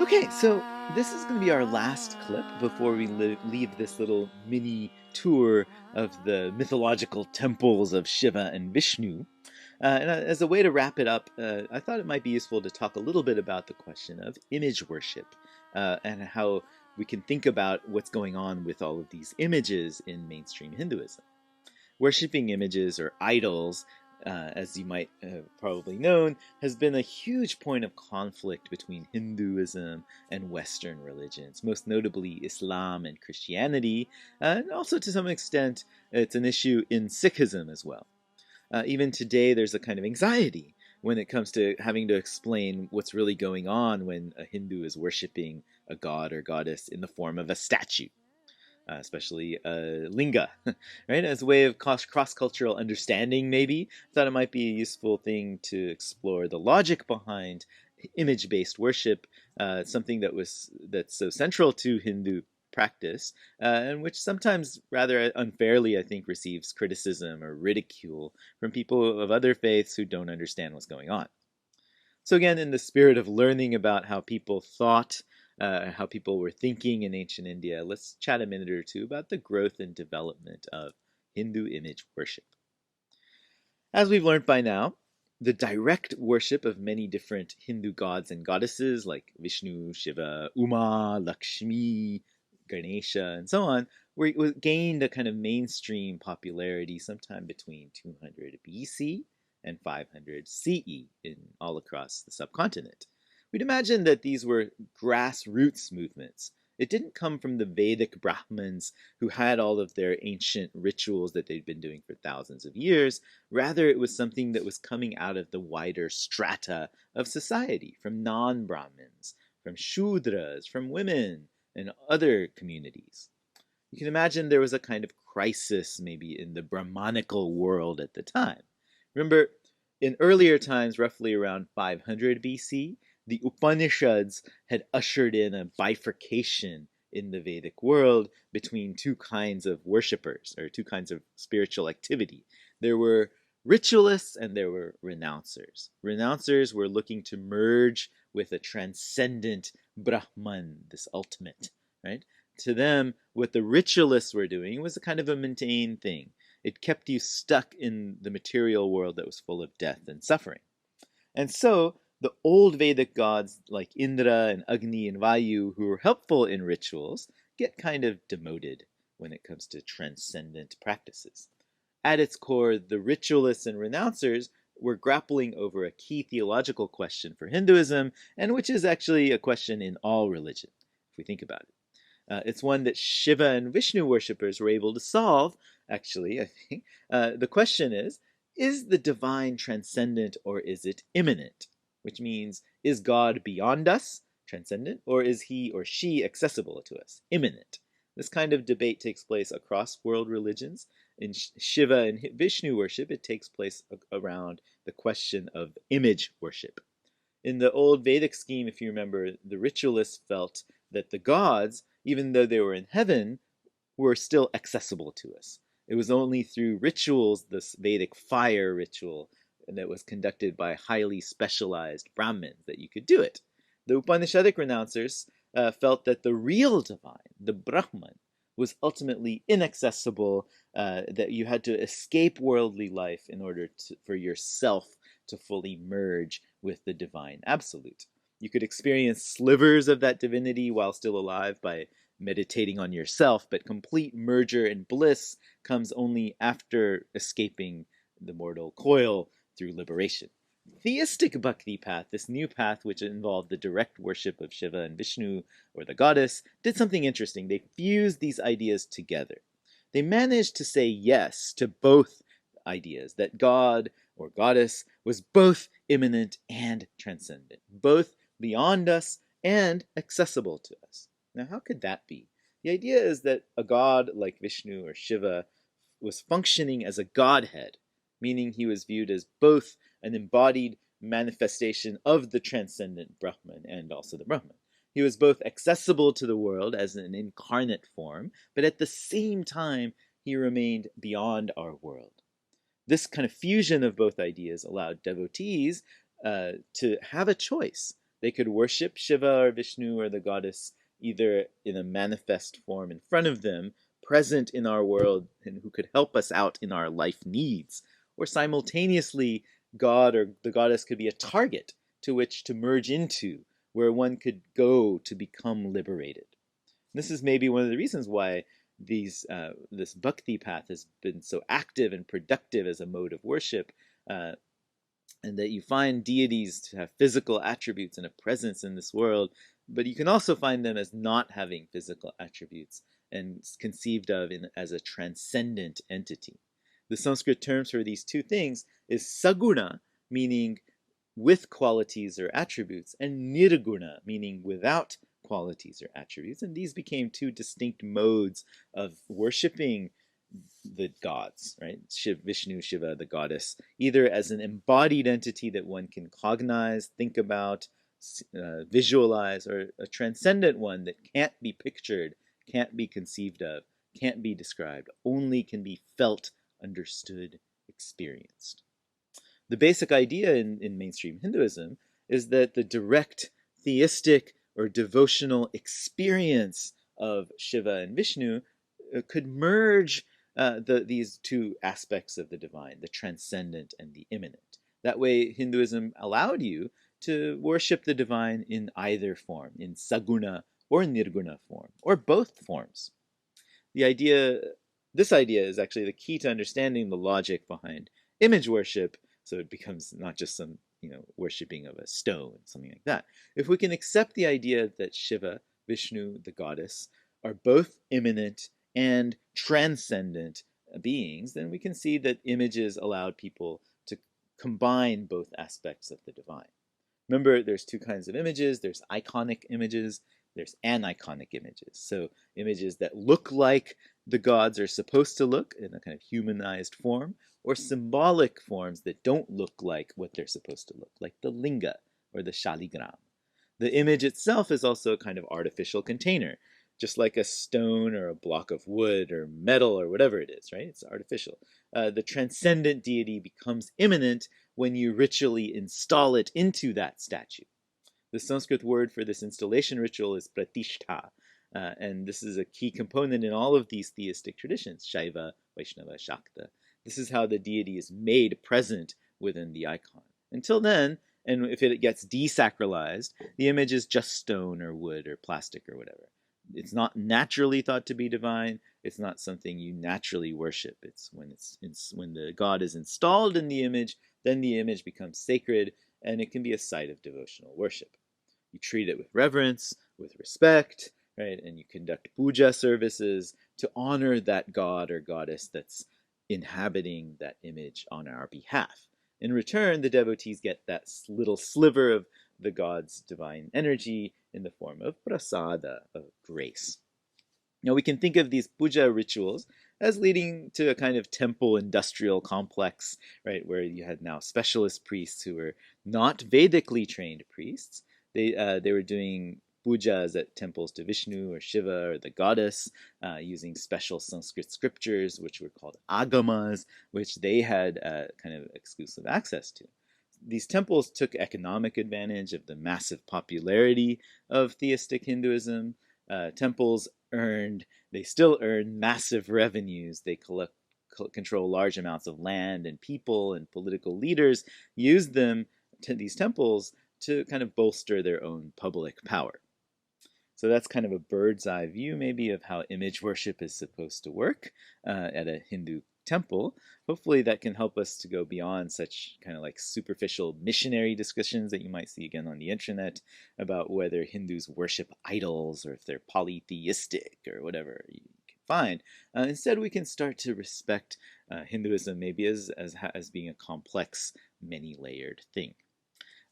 Okay, so this is going to be our last clip before we leave this little mini tour of the mythological temples of Shiva and Vishnu. As a way to wrap it up, I thought it might be useful to talk a little bit about the question of image worship and how we can think about what's going on with all of these images in mainstream Hinduism. Worshipping images or idols, as you might have probably known, has been a huge point of conflict between Hinduism and Western religions, most notably Islam and Christianity, and also to some extent it's an issue in Sikhism as well. Even today, there's a kind of anxiety when it comes to having to explain what's really going on when a Hindu is worshipping a god or goddess in the form of a statue, especially linga, right? As a way of cross-cultural understanding, maybe. I thought it might be a useful thing to explore the logic behind image-based worship, something that's so central to Hindu practice, and which sometimes rather unfairly, I think, receives criticism or ridicule from people of other faiths who don't understand what's going on. So again, in the spirit of learning about how people thought, how people were thinking in ancient India, let's chat a minute or two about the growth and development of Hindu image worship. As we've learned by now, the direct worship of many different Hindu gods and goddesses like Vishnu, Shiva, Uma, Lakshmi, Ganesha, and so on, gained a kind of mainstream popularity sometime between 200 BC and 500 CE in all across the subcontinent. We'd imagine that these were grassroots movements. It didn't come from the Vedic Brahmins who had all of their ancient rituals that they'd been doing for thousands of years. Rather, it was something that was coming out of the wider strata of society, from non-Brahmins, from Shudras, from women, and other communities. You can imagine there was a kind of crisis maybe in the Brahmanical world at the time. Remember, in earlier times, roughly around 500 BC, the Upanishads had ushered in a bifurcation in the Vedic world between two kinds of worshippers, or two kinds of spiritual activity. There were ritualists and there were renouncers. Renouncers were looking to merge with a transcendent Brahman, this ultimate, right? To them, what the ritualists were doing was a kind of a mundane thing. It kept you stuck in the material world that was full of death and suffering. And so, the old Vedic gods like Indra and Agni and Vayu, who were helpful in rituals, get kind of demoted when it comes to transcendent practices. At its core, the ritualists and renouncers were grappling over a key theological question for Hinduism, and which is actually a question in all religion, if we think about it. It's one that Shiva and Vishnu worshippers were able to solve, actually, I think. The question is the divine transcendent or is it immanent? Which means, is God beyond us, transcendent, or is he or she accessible to us, immanent? This kind of debate takes place across world religions. In Shiva and Vishnu worship, it takes place around the question of image worship. In the old Vedic scheme, if you remember, the ritualists felt that the gods, even though they were in heaven, were still accessible to us. It was only through rituals, this Vedic fire ritual, that was conducted by highly specialized Brahmins, that you could do it. The Upanishadic renouncers felt that the real divine, the Brahman, was ultimately inaccessible, that you had to escape worldly life in order for yourself to fully merge with the divine absolute. You could experience slivers of that divinity while still alive by meditating on yourself, but complete merger and bliss comes only after escaping the mortal coil through liberation. Theistic bhakti path, this new path which involved the direct worship of Shiva and Vishnu, or the goddess, did something interesting. They fused these ideas together. They managed to say yes to both ideas, that God or goddess was both immanent and transcendent, both beyond us and accessible to us. Now, how could that be? The idea is that a god like Vishnu or Shiva was functioning as a godhead, meaning he was viewed as both an embodied manifestation of the transcendent Brahman and also the Brahman. He was both accessible to the world as an incarnate form, but at the same time, he remained beyond our world. This kind of fusion of both ideas allowed devotees to have a choice. They could worship Shiva or Vishnu or the goddess either in a manifest form in front of them, present in our world, and who could help us out in our life needs, or simultaneously, God or the goddess could be a target to which to merge into, where one could go to become liberated. This is maybe one of the reasons why this bhakti path has been so active and productive as a mode of worship, uh, and that you find deities to have physical attributes and a presence in this world, but you can also find them as not having physical attributes and conceived of as a transcendent entity. The Sanskrit terms for these two things is saguna, meaning with qualities or attributes, and nirguna, meaning without qualities or attributes. And these became two distinct modes of worshiping the gods, right? Vishnu, Shiva, the goddess, either as an embodied entity that one can cognize, think about, visualize, or a transcendent one that can't be pictured, can't be conceived of, can't be described, only can be felt, understood, experienced. The basic idea in mainstream Hinduism is that the direct theistic or devotional experience of Shiva and Vishnu could merge these two aspects of the divine, the transcendent and the immanent. That way, Hinduism allowed you to worship the divine in either form, in saguna or nirguna form, or both forms. This idea is actually the key to understanding the logic behind image worship, so it becomes not just some, worshipping of a stone, something like that. If we can accept the idea that Shiva, Vishnu, the goddess, are both immanent and transcendent beings, then we can see that images allowed people to combine both aspects of the divine. Remember, there's two kinds of images. There's iconic images, there's aniconic images. So images that look like the gods are supposed to look in a kind of humanized form, or symbolic forms that don't look like what they're supposed to look, like the linga or the shaligram. The image itself is also a kind of artificial container, just like a stone or a block of wood or metal or whatever it is, right? It's artificial. The transcendent deity becomes immanent when you ritually install it into that statue. The Sanskrit word for this installation ritual is pratishtha, and this is a key component in all of these theistic traditions, Shaiva, Vaishnava, Shakta. This is how the deity is made present within the icon. Until then, and if it gets desacralized, the image is just stone or wood or plastic or whatever. It's not naturally thought to be divine. It's not something you naturally worship. It's when the god is installed in the image, then the image becomes sacred, and it can be a site of devotional worship. You treat it with reverence, with respect, right? And you conduct puja services to honor that god or goddess that's inhabiting that image on our behalf. In return, the devotees get that little sliver of the god's divine energy in the form of prasada, of grace. Now, we can think of these puja rituals as leading to a kind of temple industrial complex, right, where you had now specialist priests who were not Vedically trained priests. They were doing pujas at temples to Vishnu or Shiva or the goddess, using special Sanskrit scriptures, which were called agamas, which they had kind of exclusive access to. These temples took economic advantage of the massive popularity of theistic Hinduism. Temples they still earn massive revenues. They control large amounts of land, and people and political leaders use these temples to kind of bolster their own public power. So that's kind of a bird's eye view, maybe, of how image worship is supposed to work at a Hindu temple. Hopefully that can help us to go beyond such kind of like superficial missionary discussions that you might see again on the internet about whether Hindus worship idols or if they're polytheistic or whatever you can find. Instead, we can start to respect Hinduism maybe as being a complex, many-layered thing.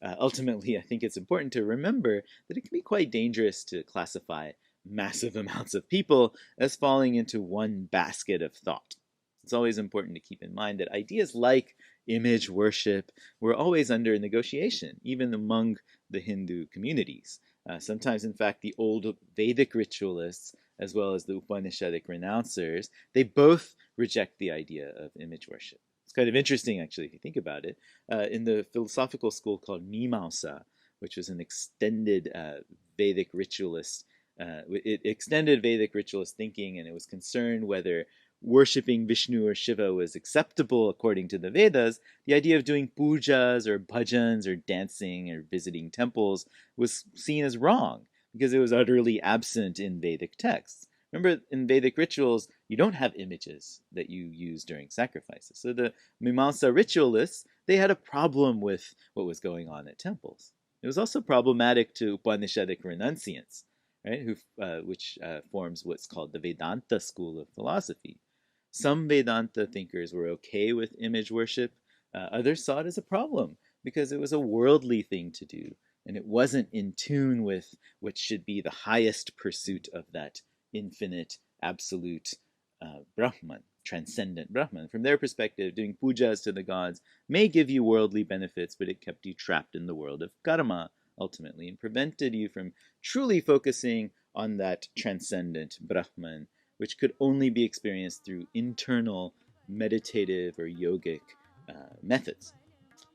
Ultimately, I think it's important to remember that it can be quite dangerous to classify massive amounts of people as falling into one basket of thought. It's always important to keep in mind that ideas like image worship were always under negotiation, even among the Hindu communities. Sometimes, in fact, the old Vedic ritualists, as well as the Upanishadic renouncers, they both reject the idea of image worship. It's kind of interesting, actually, if you think about it. In the philosophical school called Mimamsa, which was an extended Vedic ritualist. It extended Vedic ritualist thinking, and it was concerned whether worshipping Vishnu or Shiva was acceptable according to the Vedas. The idea of doing pujas or bhajans or dancing or visiting temples was seen as wrong because it was utterly absent in Vedic texts. Remember, in Vedic rituals, you don't have images that you use during sacrifices. So the Mimamsa ritualists, they had a problem with what was going on at temples. It was also problematic to Upanishadic renunciants, right, which forms what's called the Vedanta school of philosophy. Some Vedanta thinkers were okay with image worship. Others saw it as a problem because it was a worldly thing to do, and it wasn't in tune with what should be the highest pursuit of that infinite, absolute Brahman, transcendent Brahman. From their perspective, doing pujas to the gods may give you worldly benefits, but it kept you trapped in the world of karma, ultimately, and prevented you from truly focusing on that transcendent Brahman, which could only be experienced through internal meditative or yogic methods.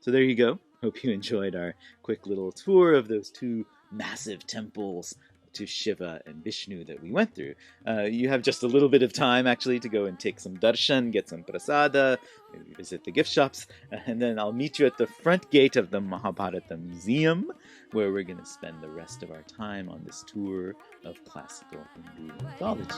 So there you go. Hope you enjoyed our quick little tour of those two massive temples to Shiva and Vishnu that we went through. You have just a little bit of time actually to go and take some darshan, get some prasada, maybe visit the gift shops, and then I'll meet you at the front gate of the Mahabharata Museum, where we're going to spend the rest of our time on this tour of classical Hindu mythology.